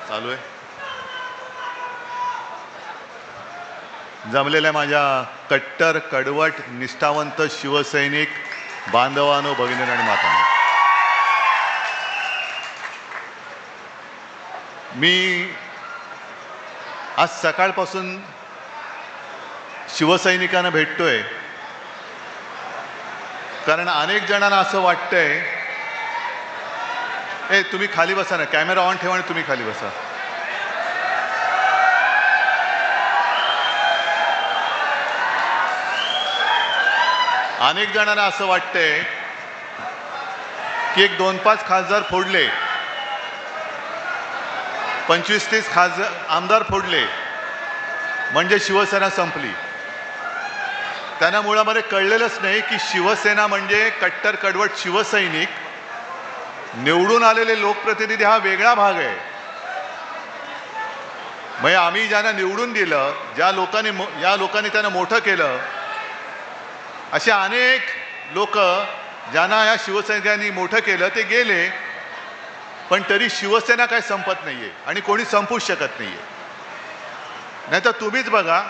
चालू आहे. जमलेल्या माझ्या कट्टर कडवट निष्ठावंत शिवसैनिक बांधवांनो, भगिनी आणि मातांनो, मी आज सकाळपासून शिवसैनिकांना भेटतोय, कारण अनेक जणांना असं वाटतंय, तुम्ही खाली बसा ना, कॅमेरा ऑन ठेवा आणि तुम्ही खाली बसा. अनेक जणांना असं वाटतंय की एक 2-5 खासदार फोडले, 25-30 आमदार फोडले म्हणजे शिवसेना संपली. त्यांना मुळामध्ये कळलेलंच नाही की शिवसेना म्हणजे कट्टर कडवट शिवसैनिक, निवडून आलेले लोकप्रतिनिधी हा वेगळा भाग आहे. म्हणजे आम्ही ज्यांना निवडून दिलं, या लोकांनी त्यांना मोठं केलं, असे अनेक लोक ज्यांना या शिवसैनिकांनी मोठं केलं ते गेले, पण तरी शिवसेना काय संपत नाहीये आणि कोणी संपूच शकत नाहीये. नाही तर तुम्हीच बघा,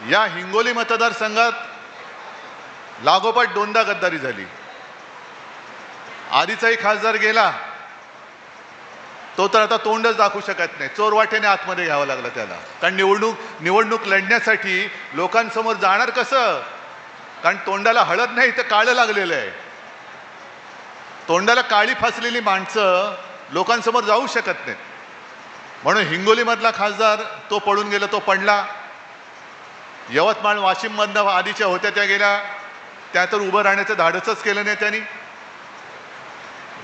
या हिंगोली मतदारसंघात लागोपाठ 2दा गद्दारी झाली. आधीचाही खासदार गेला, तो तर आता तोंडच दाखवू शकत नाही, चोरवाटेने आतमध्ये घ्यावं लागलं त्याला. कारण निवडणूक लढण्यासाठी लोकांसमोर जाणार कसं? कारण तोंडाला हळद नाही तर काळं लागलेलं आहे. तोंडाला काळी फासलेली माणसं लोकांसमोर जाऊ शकत नाहीत. म्हणून हिंगोलीमधला खासदार तो पळून गेला, तो पडला. यवतमाळ वाशिममधनं आधीच्या होत्या त्या गेल्या, त्या तर उभं राहण्याचं धाडसच केलं नाही त्यांनी.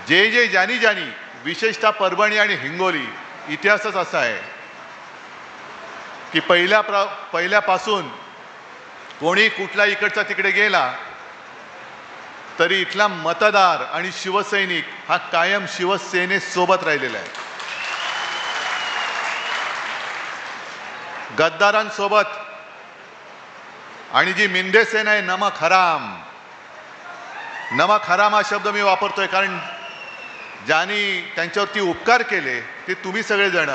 ज्यांनी विशेषतः परभणी आणि हिंगोली, इतिहासच असा आहे की पहिल्यापासून कोणी कुठला इकडचा तिकडे गेला तरी इथला मतदार आणि शिवसैनिक हा कायम शिवसेनेसोबत राहिलेला आहे. गद्दारांसोबत. आणि जी मिंदे सेना आहे, नमक हराम हा शब्द मी वापरतोय, कारण ज्यांनी त्यांच्यावरती उपकार केले ते तुम्ही सगळेजण,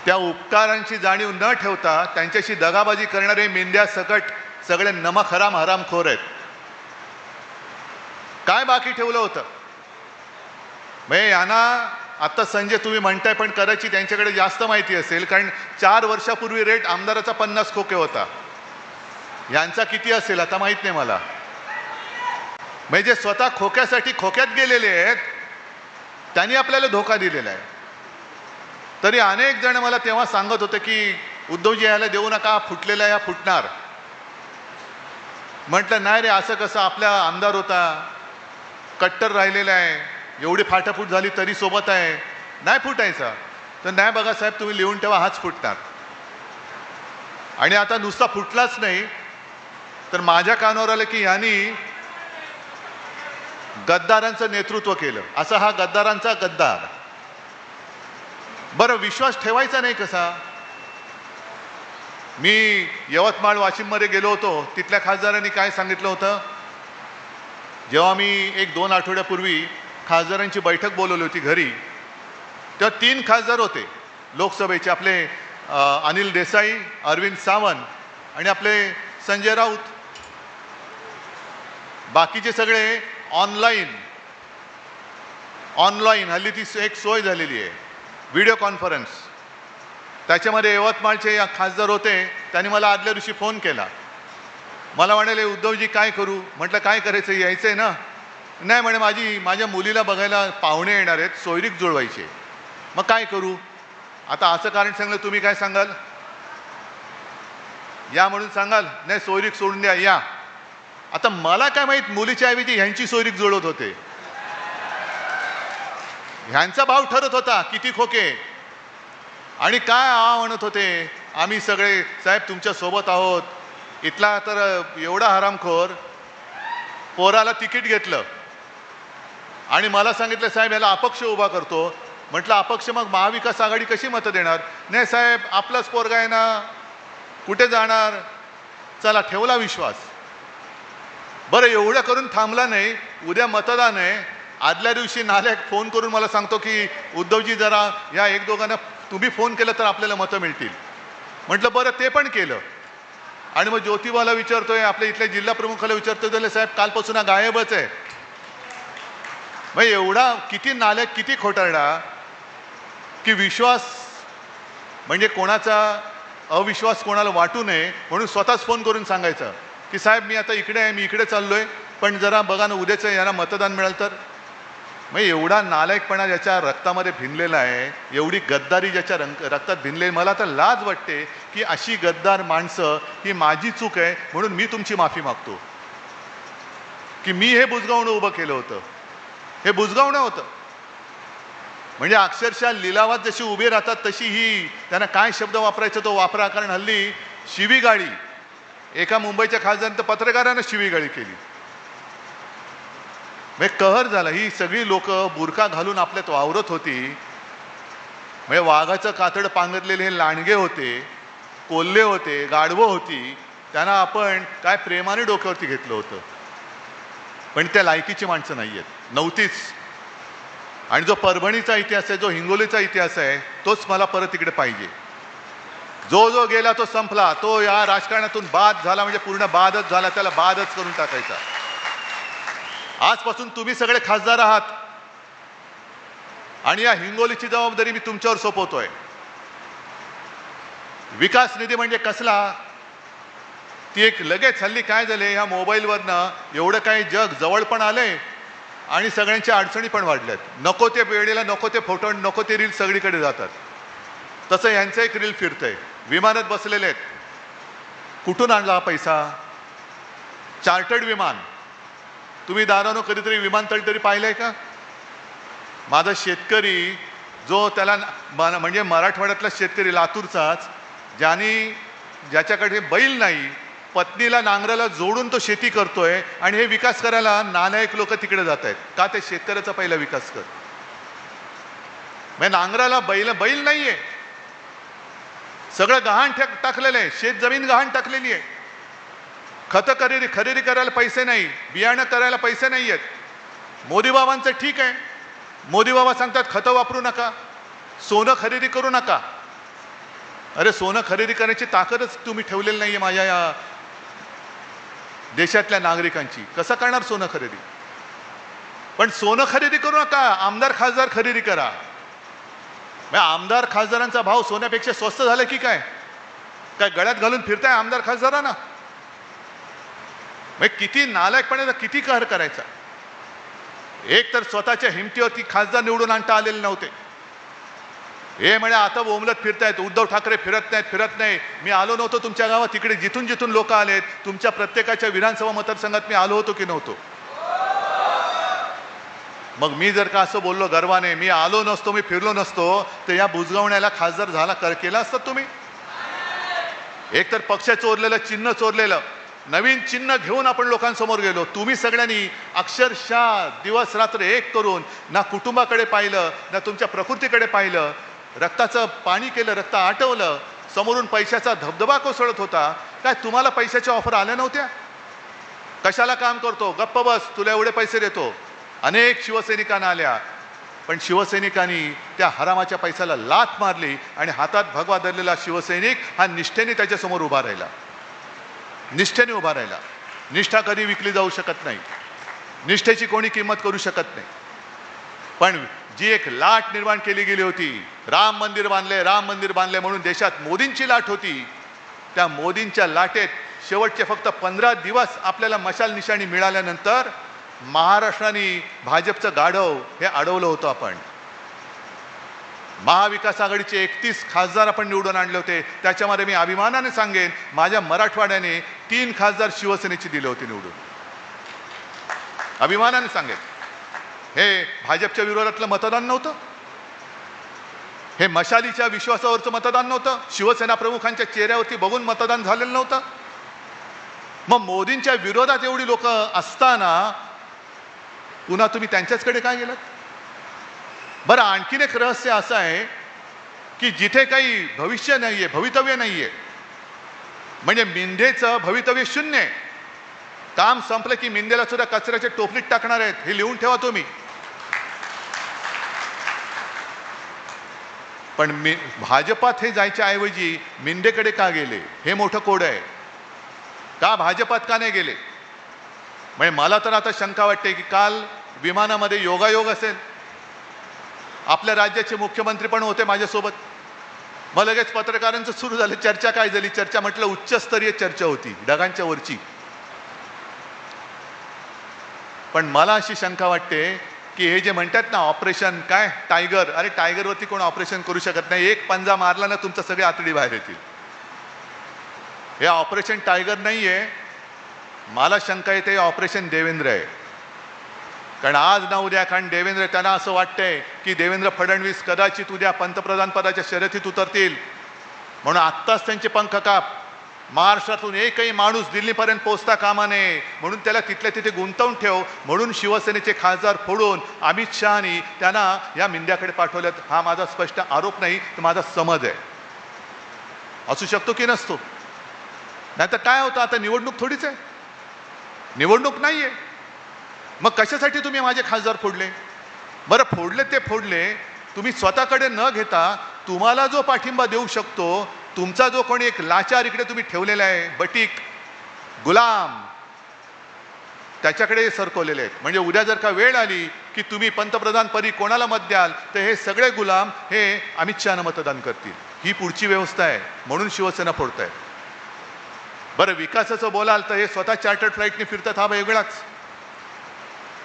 त्या उपकारांची जाणीव न ठेवता त्यांच्याशी दगाबाजी करणारे मेंढ्या सकट सगळे नमक हरामखोर आहेत. काय बाकी ठेवलं होतं? म्हणजे यांना आता संजय तुम्ही म्हणताय, पण कदाचित त्यांच्याकडे जास्त माहिती असेल, कारण 4 वर्षापूर्वी रेट आमदाराचा 50 खोके होता. यांचा किती असेल आता माहित नाही मला. म्हणजे स्वतः खोक्यासाठी खोक्यात गेलेले आहेत, त्यांनी आपल्याला धोका दिलेला आहे. तरी अनेक जण मला तेव्हा सांगत होते की उद्धवजी यायला देऊ नका, फुटलेला या फुटणार. म्हटलं नाही रे, असं कसं? आपला आमदार होता, कट्टर राहिलेला आहे, एवढी फाटाफूट झाली तरी सोबत आहे, नाही फुटायचा. तर नाही बघा साहेब, तुम्ही लिहून ठेवा, हाच फुटणार. आणि आता नुसता फुटलाच नाही तर माझ्या कानावर आलं की यांनी गद्दारांचं नेतृत्व केलं. असा हा गद्दारांचा गद्दार. बरं, विश्वास ठेवायचा नाही कसा? मी यवतमाळ वाशिममध्ये गेलो होतो, तिथल्या खासदारांनी काय सांगितलं होतं? जेव्हा मी 1-2 आठवड्यापूर्वी खासदारांची बैठक बोलवली होती घरी, तेव्हा 3 खासदार होते लोकसभेचे, आपले अनिल देसाई, अरविंद सावंत आणि आपले संजय राऊत. बाकीचे सगळे ऑनलाईन हल्ली ती एक सोय झालेली आहे, व्हिडिओ कॉन्फरन्स. त्याच्यामध्ये यवतमाळचे खासदार होते, त्यांनी मला आदल्या दिवशी फोन केला. मला म्हणाले, उद्धवजी काय करू? म्हटलं काय करायचं, यायचं आहे ना? नाही म्हणे, माझ्या मुलीला बघायला पाहुणे येणार आहेत, सोयरीक जुळवायचे. मग काय करू? आता असं कारण सांगलं, तुम्ही काय सांगाल? या म्हणून सांगाल? नाही, सोयरीक सोडून द्या, या. आता मला काय माहित, मुलीच्या ऐवजी ह्यांची सोयरीक जुळवत होते. ह्यांचा भाव ठरत होता किती खोके. आणि काय म्हणत होते, आम्ही सगळे साहेब तुमच्या सोबत आहोत. इथला तर एवढा हरामखोर, पोराला तिकीट घेतलं आणि मला सांगितलं, साहेब याला अपक्ष उभा करतो. म्हटलं अपक्ष, मग महाविकास आघाडी कशी मतं देणार? नाही साहेब, आपलाच पोरगा आहे ना, कुठे जाणार? चला, ठेवला विश्वास. बरं, एवढं करून थांबला नाही. उद्या मतदान आहे, आदल्या दिवशी नालायक फोन करून मला सांगतो की उद्धवजी जरा या एक दोघांना तुम्ही फोन केलं तर आपल्याला मतं मिळतील. म्हटलं बरं, ते पण केलं. आणि मग ज्योतिबाला विचारतोय, आपल्या इथल्या जिल्हा प्रमुखाला विचारतोय, तर साहेब कालपासून हा गायबच आहे. मग एवढा किती नालायक, किती खोटारडा की विश्वास म्हणजे कोणाचा अविश्वास कोणाला वाटू नये म्हणून स्वतःच फोन करून सांगायचं की साहेब मी आता इकडे आहे, मी इकडे चाललोय, पण जरा बघा ना उद्याचं यांना मतदान मिळालं तर. मग एवढा नालायकपणा ज्याच्या रक्तामध्ये भिनलेला आहे, एवढी गद्दारी ज्याच्या रक्तात भिनलेली, मला तर लाज वाटते की अशी गद्दार माणसं, ही माझी चूक आहे म्हणून मी तुमची माफी मागतो की मी हे बुजगावणं उभं केलं होतं. हे बुजगावणं होतं म्हणजे अक्षरशः लिलावात जशी उभे राहतात तशी ही त्यांना काय शब्द वापरायचा तो वापरा. कारण हल्ली शिवीगाळी, एका मुंबईच्या खासदारानं पत्रकारानं शिवीगाळी केली. म्हणजे कहर झाला. ही सगळी लोक बुरखा घालून आपल्यात वावरत होती. म्हणजे वाघाचं कातड पांघरलेले हे लांडगे होते, कोल्हे होते, गाढवं होती. त्यांना आपण काय प्रेमाने डोक्यावरती घेतलं होतं, पण त्या लायकीची माणसं नाही आहेत, नव्हतीच. आणि जो परभणीचा इतिहास आहे, जो हिंगोलीचा इतिहास आहे, तोच मला परत इकडे पाहिजे. जो जो गेला तो संपला, तो या राजकारणातून बाद झाला म्हणजे पूर्ण बादच झाला, त्याला बादच करून टाकायचा. आजपासून तुम्ही सगळे खासदार आहात आणि या हिंगोलीची जबाबदारी मी तुमच्यावर सोपवतोय. विकास निधी म्हणजे कसला, ती एक लगेच हल्ली काय झाले, ह्या मोबाईलवरनं एवढं काही जग जवळ पण आलंय आणि सगळ्यांच्या अडचणी पण वाढल्यात. नको ते वेळेला नको ते फोटो, नको ते रील सगळीकडे जातात. तसं यांचं एक रील फिरतंय, विमानात बसलेले आहेत. कुठून आणला हा पैसा? चार्टर्ड विमान. तुम्ही दारानो कधीतरी विमानतळ तरी पाहिलंय का? माझा शेतकरी जो त्याला म्हणजे मराठवाड्यातला शेतकरी लातूरचाच, ज्याच्याकडे बैल नाही, पत्नीला नांगराला जोडून तो शेती करतोय आणि हे विकास करायला नालायक लोक तिकडे जात आहेत. का? ते शेतकऱ्याचा पहिला विकास कर. म्हणजे नांगराला बैल नाहीये, सगळं गहाण टाकलेलं आहे, शेत जमीन गहाण टाकलेली आहे. खतं खरेदी करायला पैसे नाही, बियाणं करायला पैसे नाही आहेत. मोदी बाबांचं ठीक आहे, मोदी बाबा सांगतात खतं वापरू नका, सोनं खरेदी करू नका. अरे सोनं खरेदी करण्याची ताकदच तुम्ही ठेवलेली नाहीये माझ्या या देशातल्या नागरिकांची. कसं करणार सोनं खरेदी? पण सोनं खरेदी करू नका, आमदार खासदार खरेदी करा. आमदार खासदारांचा भाव सोन्यापेक्षा स्वस्त झाला की काय? काय गळ्यात घालून फिरताय आमदार खासदारांना? किती नालायकपणे, किती कहर करायचा. एक तर स्वतःच्या हिमतीवरती खासदार निवडून आणता आलेले नव्हते. हे म्हणे आता बोंबलत फिरतायत, उद्धव ठाकरे फिरत नाही. मी आलो नव्हतो तुमच्या गावात, तिकडे जिथून जिथून लोक आलेत, तुमच्या प्रत्येकाच्या विधानसभा मतदारसंघात मी आलो होतो की नव्हतो? मग मी जर का असं बोललो गर्वाने, मी आलो नसतो, मी फिरलो नसतो, तर या बुजगावण्याला खासदार केला असतात तुम्ही? एक तर पक्ष चोरलेलं, चिन्ह चोरलेलं, नवीन चिन्ह घेऊन आपण लोकांसमोर गेलो. तुम्ही सगळ्यांनी अक्षरशः दिवस रात्र एक करून ना कुटुंबाकडे पाहिलं, ना तुमच्या प्रकृतीकडे पाहिलं, रक्ताचं पाणी केलं, रक्त आटवलं, समोरून पैशाचा धबधबा कोसळत होता. काय तुम्हाला पैशाच्या ऑफर आल्या नव्हत्या? कशाला काम करतो, गप्प बस, तुला एवढे पैसे देतो. अनेक शिवसैनिकांना आल्या, पण शिवसैनिकांनी त्या हरामाच्या पैशाला लाथ मारली आणि हातात भगवा धरलेला शिवसैनिक हा निष्ठेने त्याच्यासमोर उभा राहिला. निष्ठेने उभा राहिला. निष्ठा कधी विकली जाऊ शकत नाही, निष्ठेची कोणी किंमत करू शकत नाही. पण जी एक लाट निर्माण केली गेली होती, राम मंदिर बांधले म्हणून देशात मोदींची लाट होती, त्या मोदींच्या लाटेत शेवटचे फक्त 15 दिवस आपल्याला मशाल निशाणी मिळाल्यानंतर महाराष्ट्राने भाजपचं गाढव हे अडवलं होतं. आपण महाविकास आघाडीचे 31 खासदार आपण निवडून आणले होते. त्याच्यामध्ये मी अभिमानाने सांगेन, माझ्या मराठवाड्याने 3 खासदार शिवसेनेची दिले होते निवडून. अभिमानाने सांगेन. हे भाजपच्या विरोधातलं मतदान नव्हतं, हे मशालीच्या विश्वासावरचं मतदान नव्हतं, शिवसेना प्रमुखांच्या चेहऱ्यावरती बघून मतदान झालेलं नव्हतं. मग मोदींच्या विरोधात एवढी लोक असताना पुन्हा तुम्ही त्यांच्याचकडे काय गेलात? बरं, आणखीन एक रहस्य असं आहे की जिथे काही भविष्य नाहीये, भवितव्य नाहीये, म्हणजे मिंदेचं भवितव्य शून्य आहे. काम संपलं की मिंदेला सुद्धा कचऱ्याच्या टोपलीत टाकणार आहेत, हे लिहून ठेवा तुम्ही. पण भाजपात हे जायच्या ऐवजी मिंदेकडे का गेले हे मोठं कोड आहे. का भाजपात का नाही गेले? म्हणजे मला तर आता शंका वाटते की काल विमानामध्ये योगायोग असेल, आपल्या राज्याचे मुख्यमंत्री पण होते माझ्यासोबत. मग लगेच पत्रकारांचं सुरू झालं, चर्चा काय झाली? चर्चा म्हटलं उच्चस्तरीय चर्चा होती, ढगांच्या वरची. पण मला अशी शंका वाटते की हे जे म्हणतात ना ऑपरेशन काय टायगर, अरे टायगरवरती कोण ऑपरेशन करू शकत नाही. एक पंजा मारला ना तुमचं सगळे आतडी बाहेर येतील. हे ऑपरेशन टायगर नाहीये. मला शंका येते ऑपरेशन देवेंद्र आहे. कारण आज ना उद्या, कारण देवेंद्र, त्यांना असं वाटतंय की देवेंद्र फडणवीस कदाचित उद्या पंतप्रधान पदाच्या शर्यतीत उतरतील, म्हणून आत्ताच त्यांचे पंख काप. महाराष्ट्रातून एकही माणूस दिल्लीपर्यंत पोहोचता कामा नये म्हणून त्याला तिथल्या तिथे गुंतवून ठेव, म्हणून शिवसेनेचे खासदार फोडून अमित शहानी त्यांना या मिंद्याकडे पाठवल्यात. हा माझा स्पष्ट आरोप नाही, तर माझा समज आहे. असू शकतो की नसतो. नाहीतर काय होतं, आता निवडणूक थोडीच आहे, निवडणूक नाहीये. मग कशासाठी तुम्ही माझे खासदार फोडले? बरं फोडले ते फोडले, तुम्ही स्वतःकडे न घेता तुम्हाला जो पाठिंबा देऊ शकतो, तुमचा जो कोणी एक लाचार इकडे तुम्ही ठेवलेला आहे, बटीक गुलाम, त्याच्याकडे सरकवलेले आहेत. म्हणजे उद्या जर का वेळ आली की तुम्ही पंतप्रधान पदी कोणाला मत द्याल, तर हे सगळे गुलाम हे अमित शहाना मतदान करतील. ही पुढची व्यवस्था आहे, म्हणून शिवसेना फोडताय. बरं विकासाचं बोलाल तर हे स्वतः चार्टर्ड फ्लाईटने फिरतात, हा वेगळाच.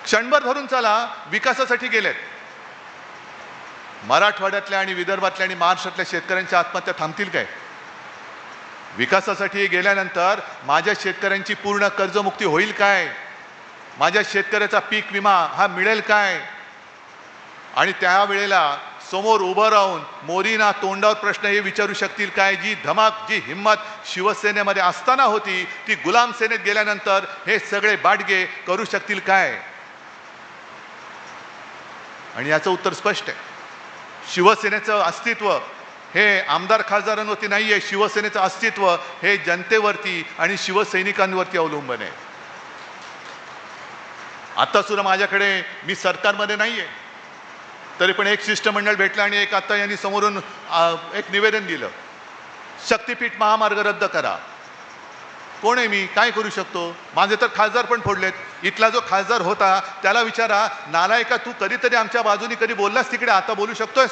क्षणभर धरून चला, विकासासाठी गेलेत. मराठवाड्यातल्या आणि विदर्भातल्या आणि महाराष्ट्रातल्या शेतकऱ्यांच्या आत्महत्या थांबतील काय? विकासासाठी गेल्यानंतर माझ्या शेतकऱ्यांची पूर्ण कर्जमुक्ती होईल काय? माझ्या शेतकऱ्याचा पीक विमा हा मिळेल काय? आणि त्यावेळेला समोर उभं राहून मोदींना तोंडावर प्रश्न हे विचारू शकतील काय? जी धमक, जी हिंमत शिवसेनेमध्ये असताना होती, ती गुलाम सेनेत गेल्यानंतर हे सगळे बाडगे करू शकतील काय? आणि याचं उत्तर स्पष्ट आहे. शिवसेनेचं अस्तित्व हे आमदार खासदारांवरती नाही आहे. शिवसेनेचं अस्तित्व हे जनतेवरती आणि शिवसैनिकांवरती अवलंबून आहे. आता सुद्धा माझ्याकडे, मी सरकारमध्ये नाही आहे, तरी पण एक शिष्टमंडळ भेटलं आणि एक आता यांनी समोरून एक निवेदन दिलं, शक्तीपीठ महामार्ग रद्द करा. कोण आहे मी? काय करू शकतो? माझे तर खासदार पण फोडलेत. इथला जो खासदार होता त्याला विचारा, नालायका तू कधीतरी आमच्या बाजूनी कधी बोललास तिकडे? आता बोलू शकतोस?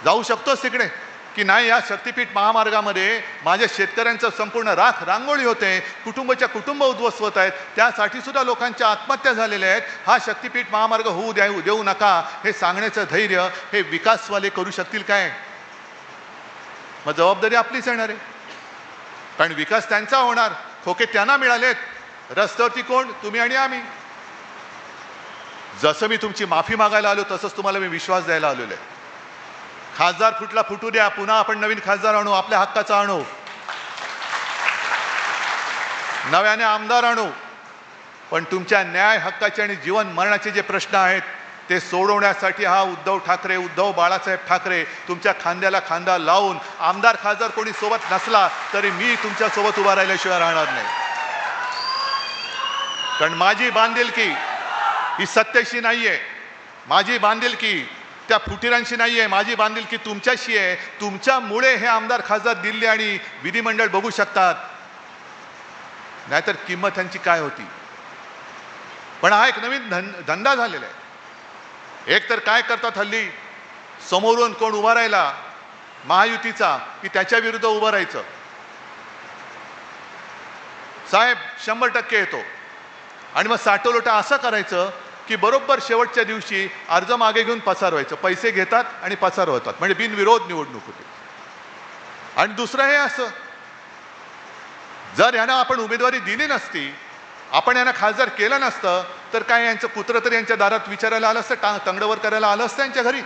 जाऊ शकतोस तिकडे की नाही? या शक्तीपीठ महामार्गामध्ये माझ्या शेतकऱ्यांचं संपूर्ण राख रांगोळी होते, कुटुंबाच्या कुटुंब उद्ध्वस्त होत आहेत, त्यासाठी सुद्धा लोकांच्या आत्महत्या झालेल्या आहेत. हा शक्तीपीठ महामार्ग होऊ देऊ नका हे सांगण्याचं धैर्य हे विकासवाले करू शकतील काय? मग जबाबदारी आपलीच येणार आहे. कारण विकास त्यांचा होणार, खोके त्यांना मिळालेत. रस्त्यावरती कोण? तुम्ही आणि आम्ही. जसं मी तुमची माफी मागायला आलो तसंच तुम्हाला मी विश्वास द्यायला आलेलो आहे. खासदार फुटला फुटू द्या, पुन्हा आपण नवीन खासदार आणू, आपल्या हक्काचा आणू, नव्याने आमदार आणू. पण तुमच्या न्याय हक्काचे आणि जीवन मरणाचे जे प्रश्न आहेत ते सोडवण्यासाठी हा उद्धव बाळासाहेब ठाकरे तुमच्या खांद्याला खांदा लावून, आमदार खासदार कोणी सोबत नसला तरी मी तुमच्या सोबत उभा राहिल्याशिवाय राहणार नाही. कारण माझी बांधिलकी ही सत्तेशी नाहीये, माझी बांधिलकी त्या फुटीरांशी नाहीये, माझी बांधिलकी तुमच्याशी आहे. तुमच्यामुळे हे आमदार खासदार दिल्ली आणि विधिमंडळ बघू शकतात, नाहीतर किंमत त्यांची काय होती. पण हा एक नवीन धंदा झालेला आहे. एक तर काय करतात हल्ली, समोरून कोण उभा राहिला महायुतीचा की त्याच्या विरुद्ध उभं राहायचं. साहेब 100% येतो आणि मग साठवलोटा असं करायचं की बरोबर शेवटच्या दिवशी अर्ज मागे घेऊन पसारवायचं. पैसे घेतात आणि पसारवतात, म्हणजे बिनविरोध निवडणूक होते. आणि दुसरं हे असं, जर यांना आपण उमेदवारी दिली नसती, आपण यांना खासदार केलं नसतं, तर काय यांचं कुत्रं तरी यांच्या दारात विचारायला आलं असतं, तंगडवर करायला आलं असतं यांच्या घरी.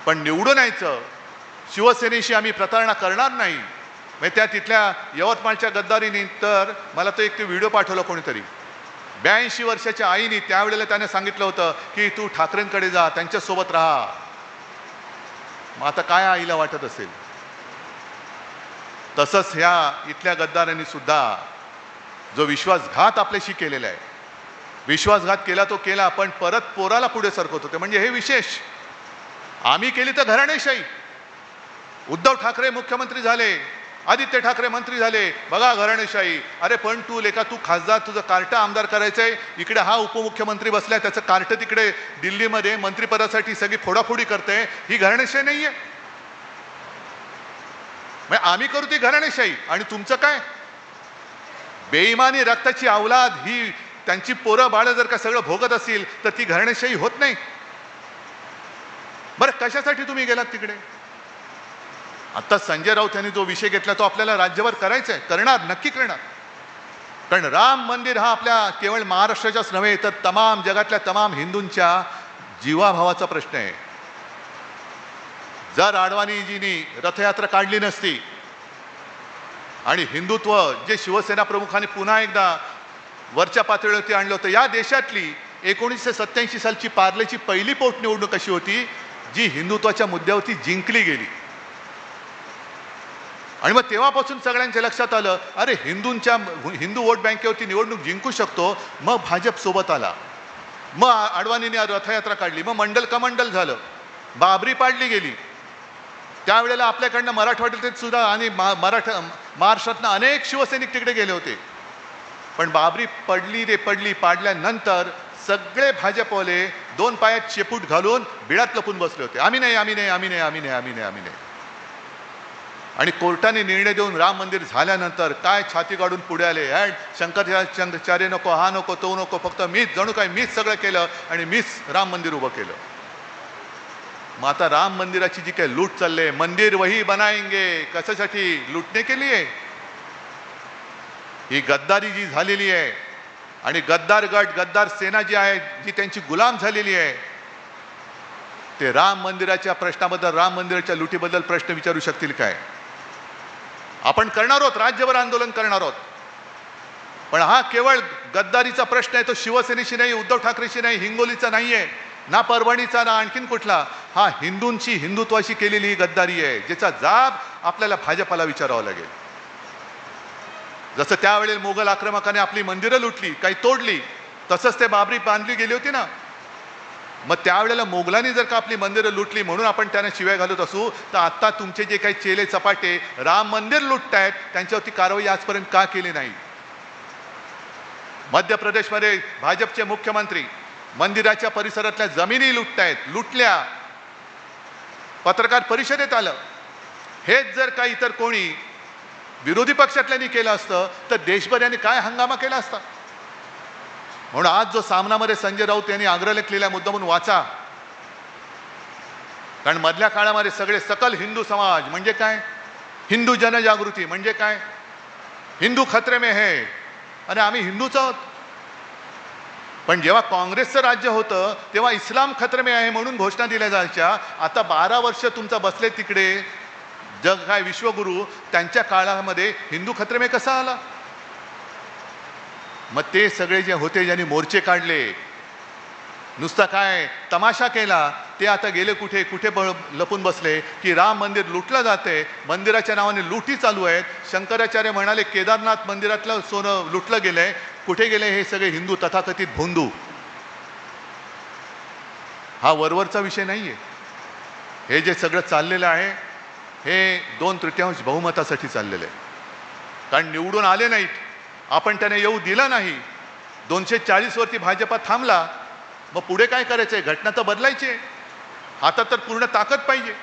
पण निवडून यायचं, शिवसेनेशी आम्ही प्रतारणा करणार नाही. म्हणजे त्या तिथल्या यवतमाळच्या गद्दारीने तर मला तो एक व्हिडिओ पाठवला कोणीतरी. 82 वर्षाच्या आईने त्यावेळेला त्याने सांगितलं होतं की तू ठाकरेंकडे जा, त्यांच्यासोबत राहा. मग आता काय आईला वाटत असेल? तसंच ह्या इथल्या गद्दारांनी सुद्धा जो विश्वासघात आपल्याशी केलेला आहे, विश्वासघात केला तो केला, पण परत पोराला पुढे सरकवत होते. म्हणजे हे विशेष. आम्ही केली तर घराणेशाही. उद्धव ठाकरे मुख्यमंत्री झाले, आदित्य ठाकरे मंत्री झाले, बघा घराणेशाही. अरे पण तू लेका, तू खासदार, तुझं कार्ट आमदार करायचंय, इकडे हा उपमुख्यमंत्री बसलाय, त्याचं कार्ट तिकडे दिल्लीमध्ये मंत्रिपदासाठी सगळी फोडाफोडी करते. ही घराणेशाही नाहीये. आम्ही करू ती घराणेशाही आणि तुमचं काय? बेईमानी रक्ताची अवलाद ही त्यांची पोरं बाळ जर का सगळं भोगत असतील तर ती घराणेशाही होत नाही. बरं कशासाठी तुम्ही गेलात तिकडे? आता संजय राऊत यांनी जो विषय घेतला तो आपल्याला राज्यभर करायचा आहे, करणार, नक्की करणार. कारण राम मंदिर हा आपल्या केवळ महाराष्ट्राच्याच नव्हे तर तमाम जगातल्या तमाम हिंदूंच्या जीवाभावाचा प्रश्न आहे. जर अडवाणीजींनी रथयात्रा काढली नसती आणि हिंदुत्व जे शिवसेना प्रमुखांनी पुन्हा एकदा वरच्या पातळीवरती आणलं होतं, या देशातली 1987 सालची पार्लेची पहिली पोटनिवडणूक अशी होती जी हिंदुत्वाच्या मुद्द्यावरती जिंकली गेली. आणि मग तेव्हापासून सगळ्यांच्या लक्षात आलं, अरे हिंदू वोट बँकेवरती निवडणूक जिंकू शकतो. मग भाजप सोबत आला, मग अडवाणीने रथयात्रा काढली, मग मंडल कमंडल झालं, बाबरी पाडली गेली. त्यावेळेला आपल्याकडनं मराठवाड्यात सुद्धा आणि महाराष्ट्रातनं अनेक शिवसैनिक तिकडे गेले होते. पण बाबरी पडली रे पडली. पाडल्यानंतर सगळे भाजपवाले दोन पायात शेपूट घालून बिळात लपून बसले होते. आम्ही नाही, आम्ही नाही, आम्ही नाही, आम्ही नाही, आम्ही नाही, आम्ही नाही. आणि कोर्टाने निर्णय देऊन राम मंदिर झाल्यानंतर काय छाती काढून पुढे आले, शंकराचार्य नको, हा नको, तो नको, फक्त मीच, जणू काय मीच सगळं केलं आणि मीच राम मंदिर उभं केलं. मग आता राम मंदिराची जी काही लूट चालले, मंदिर वही बनाएंगे, कशासाठी? लूटने के लिए. ही गद्दारी जी झालेली आहे आणि गद्दार गट, गद्दार सेना जी आहे, जी त्यांची गुलाम झालेली आहे, ते राम मंदिराच्या प्रश्नाबद्दल, राम मंदिराच्या लुटीबद्दल प्रश्न विचारू शकतील काय? आपण करणार आहोत, राज्यभर आंदोलन करणार आहोत. पण हा केवळ गद्दारीचा प्रश्न आहे, तो शिवसेनेशी नाही, उद्धव ठाकरेशी नाही, हिंगोलीचा नाहीये, ना परभणीचा, ना आणखीन कुठला. हा हिंदूंची, हिंदुत्वाशी केलेली ही गद्दारी आहे, ज्याचा जाब आपल्याला भाजपाला विचारावा लागेल. जसं त्यावेळेला मोगल आक्रमकाने आपली मंदिरं लुटली, काही तोडली, तसंच ते बाबरी बांधली गेली होती ना. मग त्यावेळेला मोगलांनी जर का आपली मंदिरं लुटली म्हणून आपण त्यांना शिव्या घालत असू, तर आता तुमचे जे काही चेले चपाटे राम मंदिर लुटतायत त्यांच्यावरती कारवाई आजपर्यंत का केली नाही? मध्य प्रदेशमध्ये भाजपचे मुख्यमंत्री मंदिराच्या परिसरातल्या जमिनी लुटल्या, पत्रकार परिषदेत आलं. हेच जर का इतर कोणी विरोधी पक्षातल्यांनी केलं असतं तर देशभर यांनी काय हंगामा केला असता. म्हणून आज जो सामनामध्ये संजय राऊत यांनी आग्रह केलेला मुद्दा म्हणून वाचा. कारण मधल्या काळामध्ये सगळे सकल हिंदू समाज म्हणजे काय, हिंदू जनजागृती म्हणजे काय, हिंदू खतरे में है, आणि आम्ही हिंदूच आहोत. पण जेव्हा काँग्रेसचं राज्य होतं तेव्हा इस्लाम खतरे में आहे म्हणून घोषणा दिल्या जायच्या. आता 12 वर्ष तुमचा बसले तिकडे जग काय विश्वगुरू, त्यांच्या काळामध्ये हिंदू खतरे में कसा आला? मग ते सगळे जे होते ज्यांनी मोर्चे काढले, नुसता काय तमाशा केला, ते आता गेले कुठे कुठे लपून बसले की राम मंदिर लुटलं जाते, मंदिराच्या नावाने लुटी चालू आहेत. शंकराचार्य म्हणाले केदारनाथ मंदिरातलं सोनं लुटलं गेलंय. कुठे गेले हे सगळे हिंदू तथाकथित भोंदू? हा वरवरचा विषय नाहीये. हे जे सगळं चाललेलं आहे हे 2/3 बहुमतासाठी चाललेलं आहे. कारण निवडून आले नाहीत, आपण त्याने येऊ दिला नाही, 240 वरती भाजपा थांबला. मग पुढे काय करायचंय? घटना तर बदलायची आहे, हातात तर पूर्ण ताकद पाहिजे.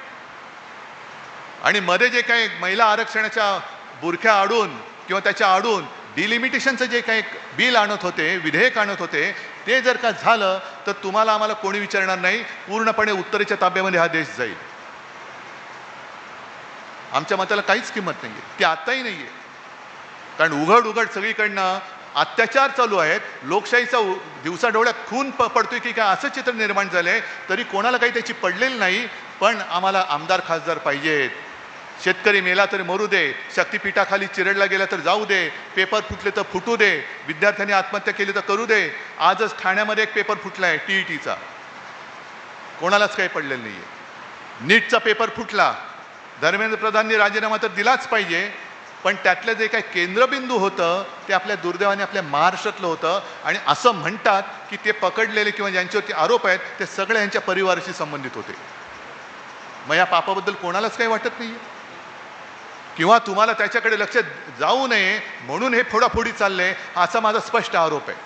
आणि मध्ये जे काही महिला आरक्षणाच्या बुरख्या आडून किंवा त्याच्या आडून डिलिमिटेशनचं जे काही बिल आणत होते, विधेयक आणत होते, ते जर का झालं तर तुम्हाला आम्हाला कोणी विचारणार नाही, पूर्णपणे उत्तरेच्या ताब्यामध्ये हा देश जाईल. आमच्या मताला काहीच किंमत नाहीये, ती आत्ताही नाहीये. कारण उघड सगळीकडनं अत्याचार चालू आहेत, लोकशाहीचा दिवसाढवळ्यात खून पडतोय की काय असं चित्र निर्माण झालंय. तरी कोणाला काही त्याची पडलेली नाही. पण आम्हाला आमदार खासदार पाहिजेत. शेतकरी मेला तर मरू दे, शक्तिपीठाखाली चिरडला गेला तर जाऊ दे, पेपर फुटले तर फुटू दे, विद्यार्थ्यांनी आत्महत्या केली तर करू दे. आजच ठाण्यामध्ये एक पेपर फुटलाय TETचा, कोणालाच काही पडलेलं नाहीये. नीटचा पेपर फुटला, धर्मेंद्र प्रधाननी राजीनामा तर दिलाच पाहिजे, पण त्यातलं जे काही केंद्रबिंदू होतं ते आपल्या दुर्दैवाने आपल्या महाराष्ट्रातलं होतं. आणि असं म्हणतात की ते पकडलेले किंवा ज्यांच्यावरती आरोप आहेत ते सगळे यांच्या परिवाराशी संबंधित होते. मग या पापाबद्दल कोणालाच काही वाटत नाही किंवा तुम्हाला त्याच्याकडे लक्ष जाऊ नये म्हणून हे फोडाफोडी चाललंय असा माझा स्पष्ट आरोप आहे.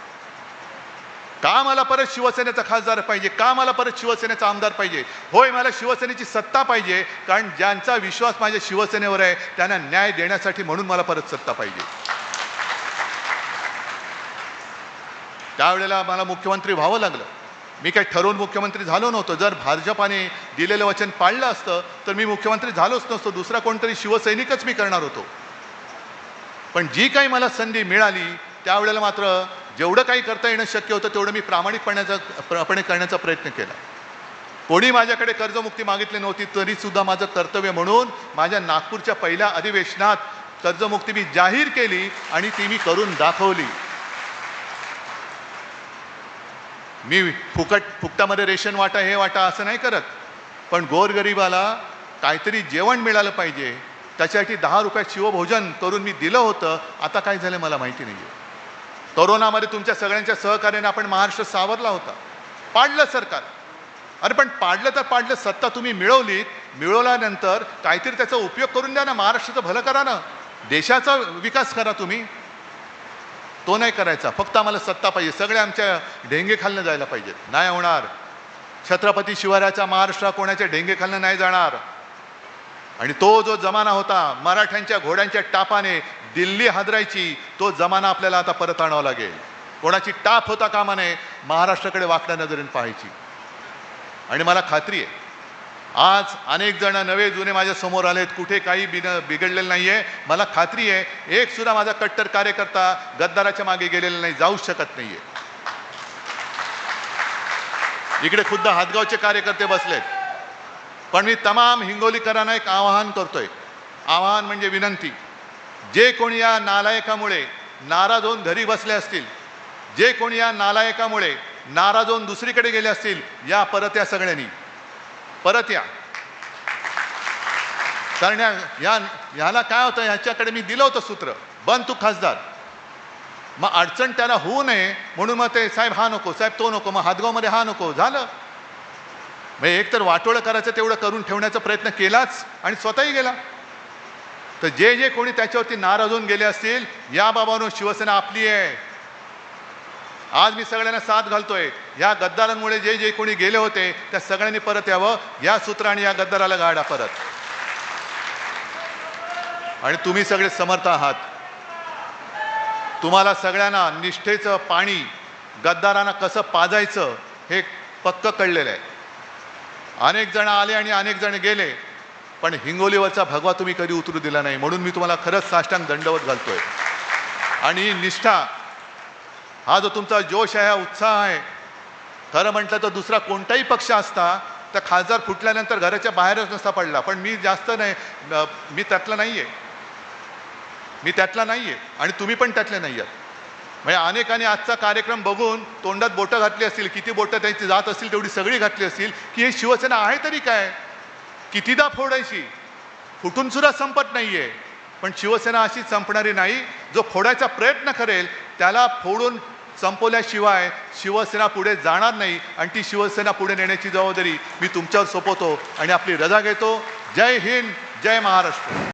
का मला परत शिवसेनेचा खासदार पाहिजे, का मला परत शिवसेनेचा आमदार पाहिजे? होय, मला शिवसेनेची सत्ता पाहिजे, कारण ज्यांचा विश्वास माझ्या शिवसेनेवर आहे त्यांना न्याय देण्यासाठी, म्हणून मला परत सत्ता पाहिजे. त्यावेळेला मला मुख्यमंत्री व्हावं लागलं. मी काही ठरवून मुख्यमंत्री झालो नव्हतो. जर भाजपाने दिलेलं वचन पाळलं असतं तर मी मुख्यमंत्री झालोच नसतो. दुसरा कोणतरी शिवसैनिकच मी करणार होतो. पण जी काही मला संधी मिळाली त्यावेळेला मात्र जेवढं काही करता येणं शक्य होतं तेवढं मी प्रामाणिकपणे करण्याचा प्रयत्न केला. कोणी माझ्याकडे कर्जमुक्ती मागितली नव्हती तरी सुद्धा माझं कर्तव्य म्हणून माझ्या नागपूरच्या पहिल्या अधिवेशनात कर्जमुक्ती मी जाहीर केली आणि ती मी करून दाखवली. मी फुकटामध्ये रेशन वाटा हे वाटा असं नाही करत, पण गोरगरिबाला काहीतरी जेवण मिळालं पाहिजे त्याच्यासाठी 10 रुपयात शिवभोजन करून मी दिलं होतं. आता काय झालं मला माहिती नाही आहे. कोरोनामध्ये तुमच्या सगळ्यांच्या सहकार्याने आपण महाराष्ट्र सावरला होता. पाडलं सरकार. अरे पण पाडलं तर पाडलं, सत्ता तुम्ही मिळवलीत, मिळवल्यानंतर काहीतरी त्याचा उपयोग करून द्या ना, महाराष्ट्राचं भलं करा ना, देशाचा विकास करा. तुम्ही तो नाही करायचा. फक्त आम्हाला सत्ता पाहिजे, सगळे आमच्या ढेंगे खालनं जायला पाहिजेत. नाही होणार. छत्रपती शिवरायाचा महाराष्ट्र कोणाच्या ढेंगे खालनं नाही जाणार. आणि तो जो जमाना होता मराठ्यांच्या घोड्यांच्या टापाने दिल्ली हादरायची, तो जमाना आपल्याला आता परत आणावा लागेल. कोणाची टाप होता कामा नये, महाराष्ट्राकडे वाकड्या नजरेने पाहायची. आणि मला खात्री आहे आज अनेक जण नवे जुने माझ्या समोर आलेत, कुठे काही बिघडलेलं नाहीये. मला खात्री आहे एक सुद्धा माझा कट्टर कार्यकर्ता गद्दाराच्या मागे गेलेला नाही, जाऊ शकत नाहीये. इकडे खुद्द हातगावचे कार्यकर्ते बसलेत. पण मी तमाम हिंगोलीकरांना एक आवाहन करतोय. आवाहन म्हणजे विनंती. जे कोणी या नालायकामुळे नाराज होऊन घरी बसले असतील, जे कोणी या नालायकामुळे नाराज होऊन दुसरीकडे गेले असतील, या परत या सगळ्यांनी परत या. कारण ह्याला काय होतं, ह्याच्याकडे मी दिलं होतं सूत्र, बन तू खासदार. मग अडचण त्याला होऊ नये म्हणून मग ते साहेब हा नको, साहेब तो नको, मग हातगावमध्ये हा नको, झालं. मग एक तर वाटोळं करायचं तेवढं करून ठेवण्याचा प्रयत्न केलाच आणि स्वतःही गेला. तर जे जे कोणी त्याच्यावरती नाराज होऊन गेले असतील, या बाबांनो शिवसेना आपली आहे. आज मी सगळ्यांना साथ घालतोय. या गद्दारांमुळे जे जे कोणी गेले होते त्या सगळ्यांनी परत यावं. या सूत्राने या गद्दाराला गाडा परत. आणि तुम्ही सगळे समर्थ आहात. तुम्हाला सगळ्यांना निष्ठेचं पाणी गद्दारांना कसं पाजायचं हे पक्क कळलेलं आहे. अनेक जण आले आणि अनेक जण गेले, पण हिंगोलीवरचा भगवा तुम्ही कधी उतरू दिला नाही. म्हणून मी तुम्हाला खरंच साष्टांग दंडवत घालतोय. आणि निष्ठा हा जो तुमचा जोश आहे, हा उत्साह आहे, खरं म्हटलं तर दुसरा कोणताही पक्ष असता तर खासदार फुटल्यानंतर घराच्या बाहेरच नसता पडला. पण मी जास्त नाही, मी त्यातला नाहीये. मी त्यातला नाहीये आणि तुम्ही पण त्यातले नाही आहात. म्हणजे अनेकांनी आजचा कार्यक्रम बघून तोंडात बोटं घातली असतील, किती बोटं त्यांची जात असतील तेवढी सगळी घातली असतील की हे शिवसेना आहे तरी काय, कितीदा फोडायची, फुटून सुद्धा संपत नाहीये. पण शिवसेना अशी संपणारी नाही. जो फोडायचा प्रयत्न करेल त्याला फोडून संपवल्याशिवाय शिवसेना पुढे जाणार नाही. आणि ती शिवसेना पुढे नेण्याची जबाबदारी मी तुमच्यावर सोपवतो आणि आपली रजा घेतो. जय हिंद, जय महाराष्ट्र.